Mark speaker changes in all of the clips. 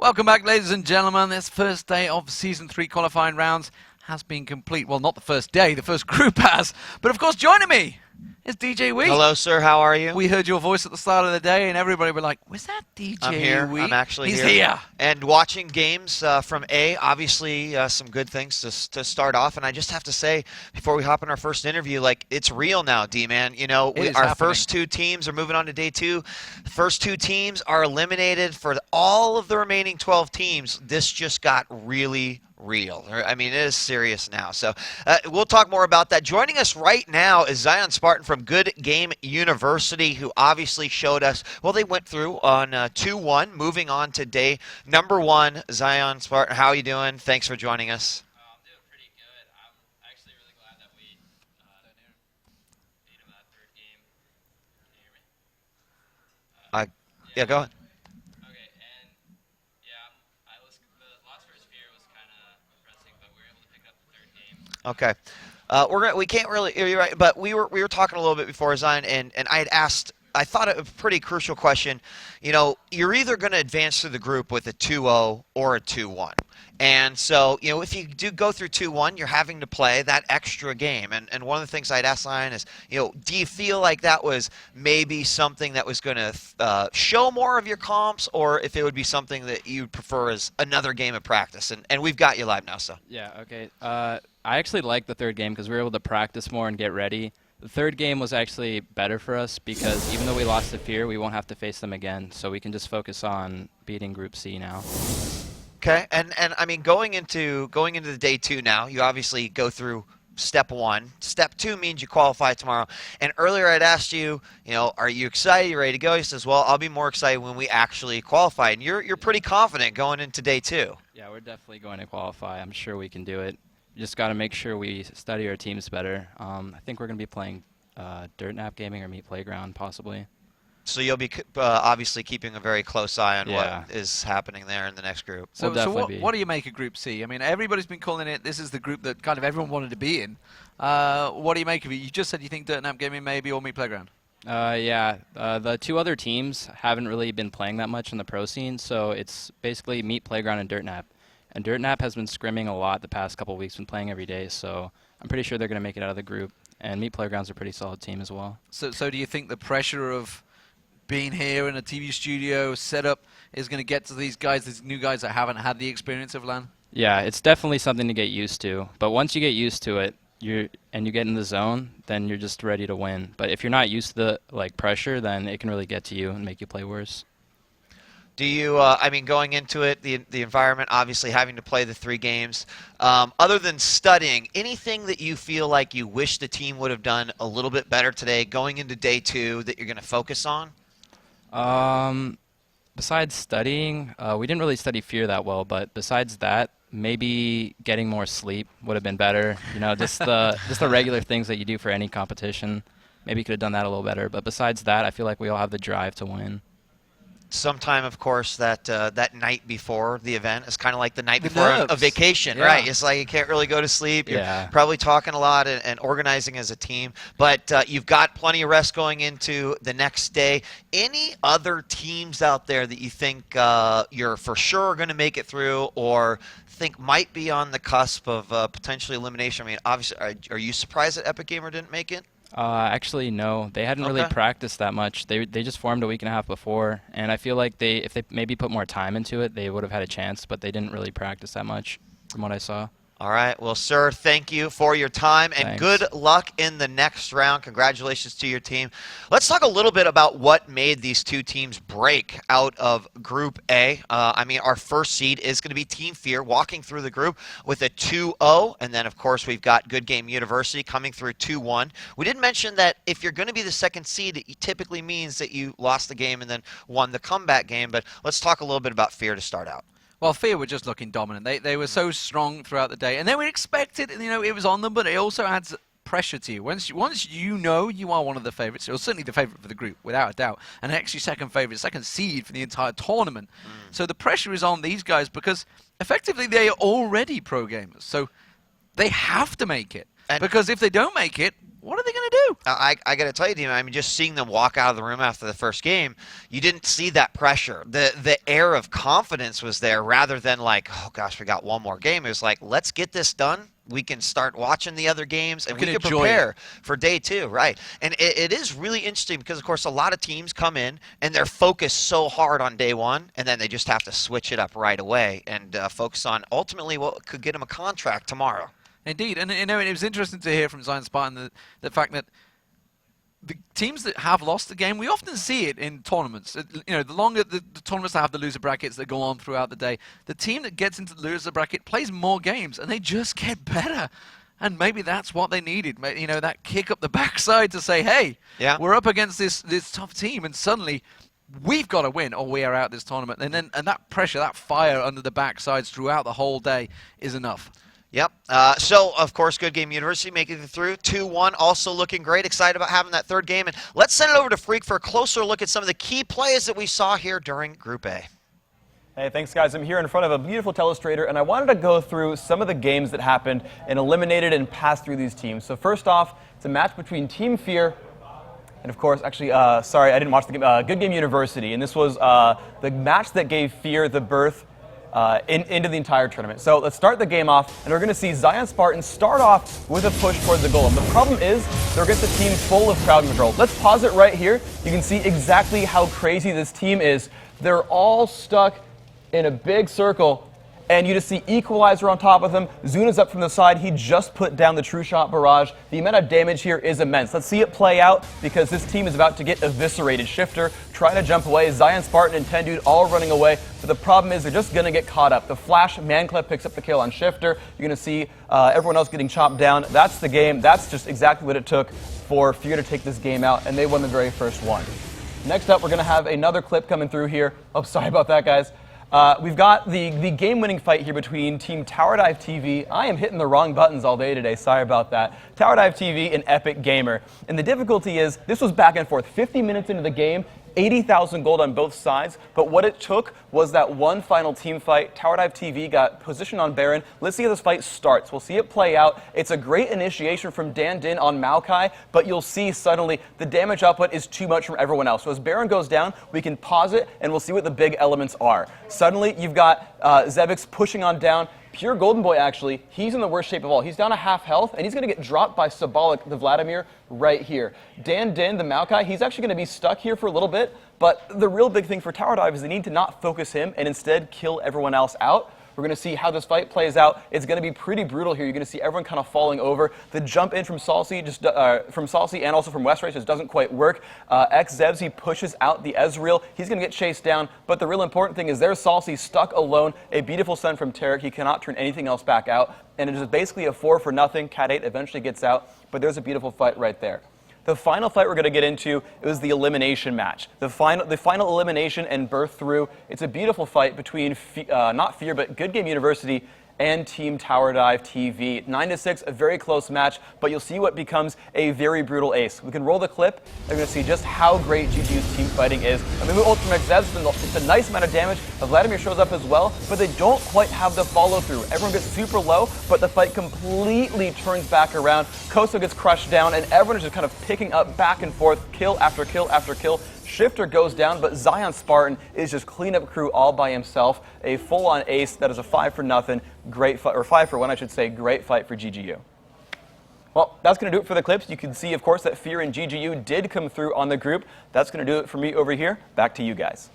Speaker 1: Welcome back, ladies and gentlemen. This first day of Season 3 qualifying rounds has been complete. Well, not the first day, the first group has. But of course, joining me is DJ Wee.
Speaker 2: Hello, sir. How are you?
Speaker 1: We heard your voice at the start of the day, and everybody were like, was that DJ
Speaker 2: I'm here.
Speaker 1: Wee?
Speaker 2: I'm actually
Speaker 1: He's
Speaker 2: here.
Speaker 1: here.
Speaker 2: And watching games from A, obviously some good things to start off. And I just have to say, before we hop in our first interview, like, it's real now, D-Man. You know, our first two teams are moving on to day 2. The first 2 teams are eliminated. For all of the remaining 12 teams, this just got really real. I mean, it is serious now. So we'll talk more about that. Joining us right now is Zion Spartan from Good Game University, who obviously showed us, well, they went through on 2-1, moving on to day number 1. Zion Spartan, how are you doing? Thanks for joining us.
Speaker 3: I'm doing pretty good. I'm actually really glad that we beat him that third game. Can you hear me?
Speaker 2: Yeah, go ahead.
Speaker 3: Okay, and yeah, the loss versus Fear was kind of depressing, but we were able to pick up the third game.
Speaker 2: Okay. We can't really, you're right, but we were talking a little bit before, Zion, and I had asked, I thought it was a pretty crucial question. You know, you're either going to advance through the group with a 2-0 or a 2-1. And so, you know, if you do go through 2-1, you're having to play that extra game. And one of the things I'd ask Zion is, you know, do you feel like that was maybe something that was going to show more of your comps, or if it would be something that you'd prefer as another game of practice? And we've got you live now, so.
Speaker 4: Yeah, okay. I actually liked the third game because we were able to practice more and get ready. The third game was actually better for us because even though we lost to Fear, we won't have to face them again. So we can just focus on beating Group C now.
Speaker 2: Okay, and I mean, going into the day 2 now, you obviously go through step 1. Step 2 means you qualify tomorrow. And earlier I'd asked you, you know, are you excited? You ready to go? He says, well, I'll be more excited when we actually qualify. And you're pretty confident going into day 2.
Speaker 4: Yeah, we're definitely going to qualify. I'm sure we can do it. Just got to make sure we study our teams better. I think we're going to be playing Dirt Nap Gaming or Meat Playground possibly.
Speaker 2: So you'll be obviously keeping a very close eye on
Speaker 4: Yeah.
Speaker 2: what is happening there in the next group.
Speaker 1: So,
Speaker 4: We'll
Speaker 1: what do you make of Group C? I mean, everybody's been calling it, this is the group that kind of everyone wanted to be in. What do you make of it? You just said you think Dirt Nap Gaming maybe or Meat Playground.
Speaker 4: Yeah, the 2 other teams haven't really been playing that much in the pro scene, so it's basically Meat Playground and Dirt Nap. And Dirt Nap has been scrimming a lot the past couple of weeks, been playing every day, so I'm pretty sure they're going to make it out of the group. And Meat Playground's a pretty solid team as well.
Speaker 1: So do you think the pressure of being here in a TV studio setup is going to get to these guys, these new guys that haven't had the experience of LAN?
Speaker 4: Yeah, it's definitely something to get used to. But once you get used to it, you get in the zone, then you're just ready to win. But if you're not used to the pressure, then it can really get to you and make you play worse.
Speaker 2: Do you, I mean, going into it, the environment, obviously having to play the 3 games, other than studying, anything that you feel like you wish the team would have done a little bit better today going into day 2 that you're going to focus on?
Speaker 4: Besides studying, we didn't really study Fear that well, but besides that, maybe getting more sleep would have been better. You know, just the regular things that you do for any competition. Maybe you could have done that a little better. But besides that, I feel like we all have the drive to win.
Speaker 2: Sometime, of course, that night before the event is kind of like the night
Speaker 1: The
Speaker 2: before a
Speaker 1: nerves.
Speaker 2: vacation,
Speaker 1: Yeah.
Speaker 2: right? It's like you can't really go to sleep. You're
Speaker 4: Yeah.
Speaker 2: probably talking a lot and organizing as a team. But you've got plenty of rest going into the next day. Any other teams out there that you think you're for sure going to make it through or think might be on the cusp of potentially elimination? I mean, obviously, are you surprised that Epic Gamer didn't make it?
Speaker 4: Actually, no. They hadn't really
Speaker 2: Okay.
Speaker 4: practiced that much. They just formed a week and a half before, and I feel like if they maybe put more time into it, they would have had a chance, but they didn't really practice that much from what I saw.
Speaker 2: All right. Well, sir, thank you for your time, and
Speaker 4: Thanks.
Speaker 2: good luck in the next round. Congratulations to your team. Let's talk a little bit about what made these 2 teams break out of Group A. I mean, our first seed is going to be Team Fear, walking through the group with a 2-0, and then, of course, we've got Good Game University coming through 2-1. We did mention that if you're going to be the second seed, it typically means that you lost the game and then won the comeback game, but let's talk a little bit about Fear to start out.
Speaker 1: Well, Fear were just looking dominant. They were so strong throughout the day. And then we expected, you know, it was on them, but it also adds pressure to you. Once you know you are one of the favorites, or certainly the favorite for the group, without a doubt, and actually second favorite, second seed for the entire tournament. So the pressure is on these guys because effectively they are already pro gamers. So they have to make it.
Speaker 2: And
Speaker 1: because if they don't make it, what are they going to do?
Speaker 2: I got to tell you, Dean, I mean, just seeing them walk out of the room after the first game, you didn't see that pressure. The air of confidence was there rather than like, oh, gosh, we got one more game. It was like, let's get this done. We can start watching the other games, and we can prepare for day 2, right? And it is really interesting because, of course, a lot of teams come in, and they're focused so hard on day 1, and then they just have to switch it up right away and focus on ultimately what could get them a contract tomorrow.
Speaker 1: Indeed, and you know, it was interesting to hear from Zion Spartan the fact that the teams that have lost the game, we often see it in tournaments. You know, the longer the tournaments that have the loser brackets that go on throughout the day, the team that gets into the loser bracket plays more games, and they just get better. And maybe that's what they needed. You know, that kick up the backside to say, hey, we're up against this tough team, and suddenly we've got to win or we are out this tournament. And that pressure, that fire under the backsides throughout the whole day is enough.
Speaker 2: Yep. So, of course, Good Game University making it through 2-1. Also looking great. Excited about having that third game. And let's send it over to Freak for a closer look at some of the key plays that we saw here during Group A.
Speaker 5: Hey, thanks, guys. I'm here in front of a beautiful telestrator, and I wanted to go through some of the games that happened and eliminated and passed through these teams. So first off, it's a match between Team Fear and, of course, actually, sorry, I didn't watch the game. Good Game University, and this was the match that gave Fear the berth into the entire tournament. So let's start the game off, and we're going to see Zion Spartan start off with a push towards the goal. And the problem is they're against a team full of crowd control. Let's pause it right here. You can see exactly how crazy this team is. They're all stuck in a big circle, and you just see Equalizer on top of him. Zuna's up from the side. He just put down the True Shot barrage. The amount of damage here is immense. Let's see it play out because this team is about to get eviscerated. Shifter trying to jump away. Zion Spartan and 10 Dude all running away. But the problem is they're just going to get caught up. The Flash Manclip picks up the kill on Shifter. You're going to see everyone else getting chopped down. That's the game. That's just exactly what it took for Fear to take this game out, and they won the very first one. Next up, we're going to have another clip coming through here. Oh, sorry about that, guys. We've got the game-winning fight here between Team Tower Dive TV. I am hitting the wrong buttons all day today. Sorry about that. Tower Dive TV and Epic Gamer. And the difficulty is, this was back and forth. 50 minutes into the game, 80,000 gold on both sides. But what it took was that one final team fight. Tower Dive TV got positioned on Baron. Let's see how this fight starts. We'll see it play out. It's a great initiation from Dan Din on Maokai, but you'll see suddenly the damage output is too much from everyone else. So as Baron goes down, we can pause it and we'll see what the big elements are. Suddenly you've got Zebix pushing on down. Pure Golden Boy, actually, he's in the worst shape of all. He's down to half health, and he's going to get dropped by Symbolic, the Vladimir, right here. Dan Din, the Maokai, he's actually going to be stuck here for a little bit, but the real big thing for Tower Dive is they need to not focus him and instead kill everyone else out. We're going to see how this fight plays out. It's going to be pretty brutal here. You're going to see everyone kind of falling over. The jump in from Salsi, and also from Westrace just doesn't quite work. X-Zebs, he pushes out the Ezreal. He's going to get chased down, but the real important thing is there's Salsi stuck alone. A beautiful stun from Tarek. He cannot turn anything else back out, and it is basically a 4-for-0. Cat 8 eventually gets out, but there's a beautiful fight right there. The final fight we're going to get into is the elimination match. The final elimination and birth through. It's a beautiful fight between, not Fear, but Good Game University and Team Tower Dive TV. 9-6, a very close match, but you'll see what becomes a very brutal ace. We can roll the clip, and we're going to see just how great GGU's team fighting is. I mean, Ultimate Zebs, it's a nice amount of damage. Vladimir shows up as well, but they don't quite have the follow-through. Everyone gets super low, but the fight completely turns back around. Koso gets crushed down, and everyone is just kind of picking up back and forth, kill after kill after kill. Shifter goes down, but Zion Spartan is just cleanup crew all by himself. A full-on ace that is a 5-for-0, great fight, or 5-for-1, I should say, great fight for GGU. Well, that's going to do it for the clips. You can see, of course, that Fear and GGU did come through on the group. That's going to do it for me over here. Back to you guys.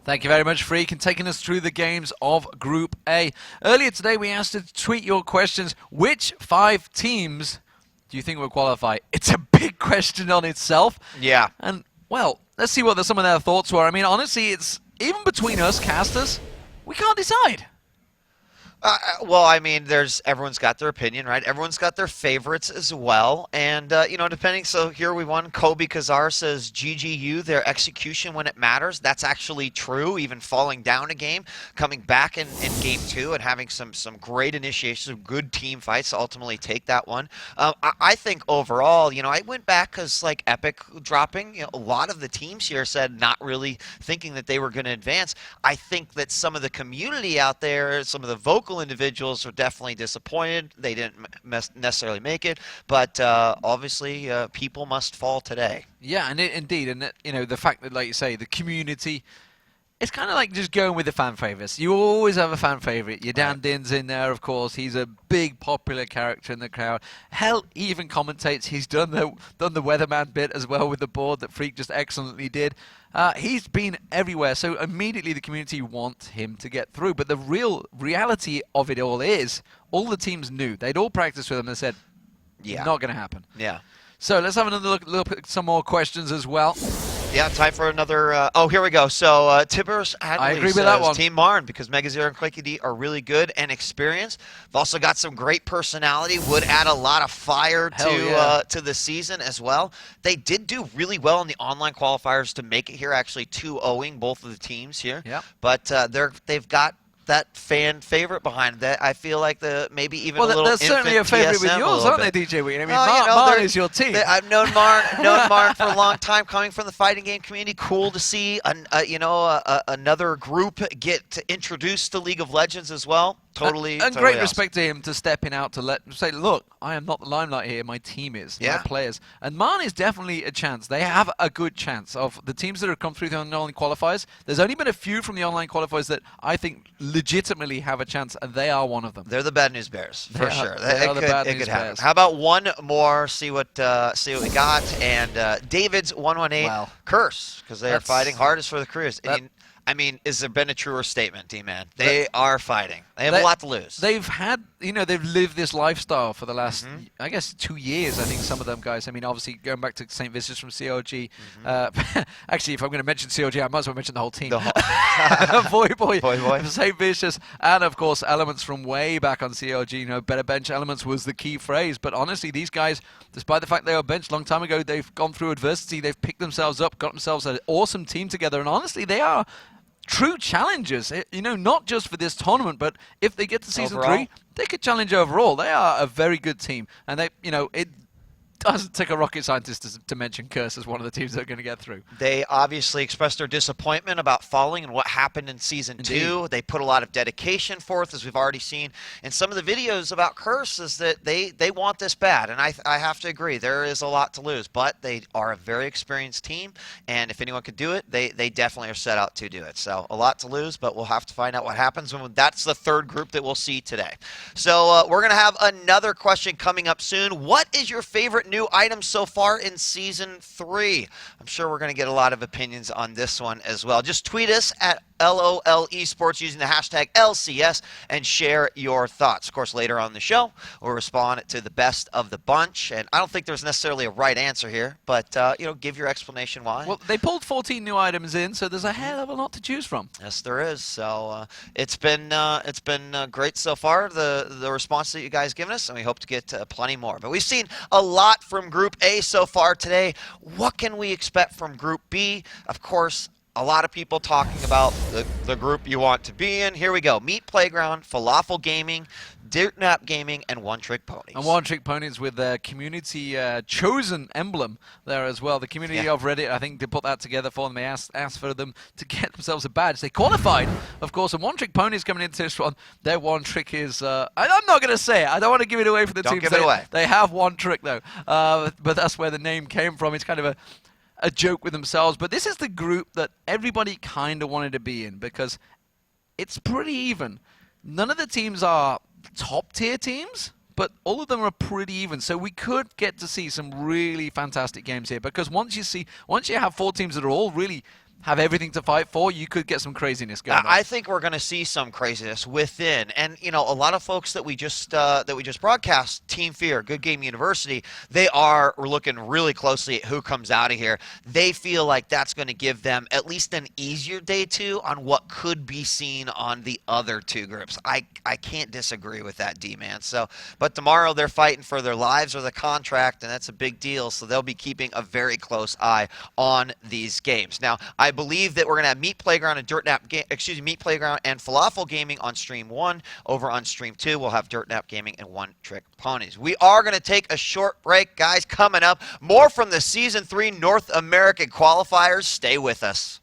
Speaker 1: Thank you very much, Freak, and taking us through the games of Group A. Earlier today, we asked you to tweet your questions. Which 5 teams do you think will qualify? It's a big question on itself.
Speaker 2: Yeah.
Speaker 1: And well, let's see what some of their thoughts were. I mean, honestly, it's even between us casters, we can't decide.
Speaker 2: Well, I mean, everyone's got their opinion, right? Everyone's got their favorites as well. And, you know, depending, so here we won. Kobe Kazar says GGU, their execution when it matters. That's actually true, even falling down a game, coming back in game 2 and having some great initiations, some good team fights to ultimately take that one. I think overall, you know, I went back because, like, Epic dropping, you know, a lot of the teams here said not really thinking that they were going to advance. I think that some of the community out there, some of the vocal local individuals are definitely disappointed. They didn't necessarily make it, but obviously people must fall today.
Speaker 1: Yeah, and indeed, and the fact that, like you say, the community. It's kind of like just going with the fan favorites. You always have a fan favorite. Your Dan Din's in there, of course. He's a big popular character in the crowd. Hell, he even commentates. He's done the weatherman bit as well with the board that Freak just excellently did. He's been everywhere, so immediately the community want him to get through. But the reality of it all is, all the teams knew. They'd all practiced with him and said, not going to happen.
Speaker 2: Yeah.
Speaker 1: So let's have another look at some more questions as well.
Speaker 2: Yeah, time for another. Oh, here we go. So Tibbers
Speaker 1: I agree with that one.
Speaker 2: Team Marn, because Mega Zero and Quakey D are really good and experienced. They've also got some great personality. Would add a lot of fire to the season as well. They did do really well in the online qualifiers to make it here. Actually, 2-0ing both of the teams here.
Speaker 1: Yeah.
Speaker 2: But they've got that fan favorite behind that. I feel like maybe even a little.
Speaker 1: Well, they're certainly a favorite with yours, aren't they, DJ Ween? I mean, Marn is your team.
Speaker 2: I've known Marn for a long time, coming from the fighting game community. Cool to see, another group get introduced to League of Legends as well. Totally,
Speaker 1: and great respect to him to stepping out to say, look, I am not the limelight here. My team is, my players. And Marn is definitely a chance. They have a good chance of the teams that have come through the online qualifiers. There's only been a few from the online qualifiers that I think legitimately have a chance, and they are one of them.
Speaker 2: They're the Bad News Bears for sure.
Speaker 1: They are the Bad News Bears.
Speaker 2: How about one more? See what we got. And David's 118 curse, because they are fighting hardest for the careers. I mean, has there been a truer statement, D-Man? They are fighting. They have a lot to lose.
Speaker 1: They've had, they've lived this lifestyle for the last, I guess, 2 years, I think, some of them guys. I mean, obviously, going back to St. Vincent's from COG. Actually, if I'm going to mention COG, I might as well mention the whole team. Boy. St. Vicious, and, of course, Elements from way back on COG. Better bench Elements was the key phrase. But honestly, these guys, despite the fact they were benched a long time ago, they've gone through adversity. They've picked themselves up, got themselves an awesome team together. And honestly, they are true challengers, not just for this tournament, but if they get to season
Speaker 2: overall,
Speaker 1: 3, they could challenge overall. They are a very good team, and they, it doesn't take a rocket scientist to mention Curse as one of the teams that are going to get through.
Speaker 2: They obviously expressed their disappointment about falling and what happened in Season 2. They put a lot of dedication forth, as we've already seen. And some of the videos about Curse is that they want this bad. And I have to agree, there is a lot to lose. But they are a very experienced team. And if anyone could do it, they definitely are set out to do it. So a lot to lose, but we'll have to find out what happens. And that's the third group that we'll see today. So we're going to have another question coming up soon. What is your favorite new items so far in Season 3? I'm sure we're going to get a lot of opinions on this one as well. Just tweet us at LOL Esports using the hashtag LCS and share your thoughts. Of course, later on in the show, we'll respond to the best of the bunch. And I don't think there's necessarily a right answer here, but, give your explanation why.
Speaker 1: Well, they pulled 14 new items in, so there's a hell of a lot to choose from.
Speaker 2: Yes, there is. So it's been great so far, the response that you guys given us, and we hope to get plenty more. But we've seen a lot from Group A so far today. What can we expect from Group B? Of course, a lot of people talking about the group you want to be in. Here we go. Meat Playground, Falafel Gaming, Dirtnap Gaming, and One Trick Ponies.
Speaker 1: And One Trick Ponies with their community chosen emblem there as well. The community of Reddit, I think, they put that together for them. They asked for them to get themselves a badge. They qualified, of course, and One Trick Ponies coming into this one. Their one trick is, I'm not going to say it. I don't want to give it away for the teams.
Speaker 2: Don't give it away.
Speaker 1: They have one trick, though. But that's where the name came from. It's kind of a joke with themselves. But this is the group that everybody kind of wanted to be in because it's pretty even. None of the teams are top tier teams, but all of them are pretty even. So we could get to see some really fantastic games here because once you have 4 teams that are all really have everything to fight for, you could get some craziness going on.
Speaker 2: I think we're going to see some craziness within, and a lot of folks that we just broadcast, Team Fear, Good Game University, we're looking really closely at who comes out of here. They feel like that's going to give them at least an easier day 2 on what could be seen on the other 2 groups. I can't disagree with that, D-Man. But tomorrow they're fighting for their lives or the contract, and that's a big deal. So they'll be keeping a very close eye on these games. Now, I believe that we're going to have Meat Playground and Meat Playground and Falafel Gaming on Stream 1. Over on Stream 2, we'll have Dirtnap Gaming and One Trick Ponies. We are going to take a short break, guys. Coming up, more from the Season 3 North American qualifiers. Stay with us.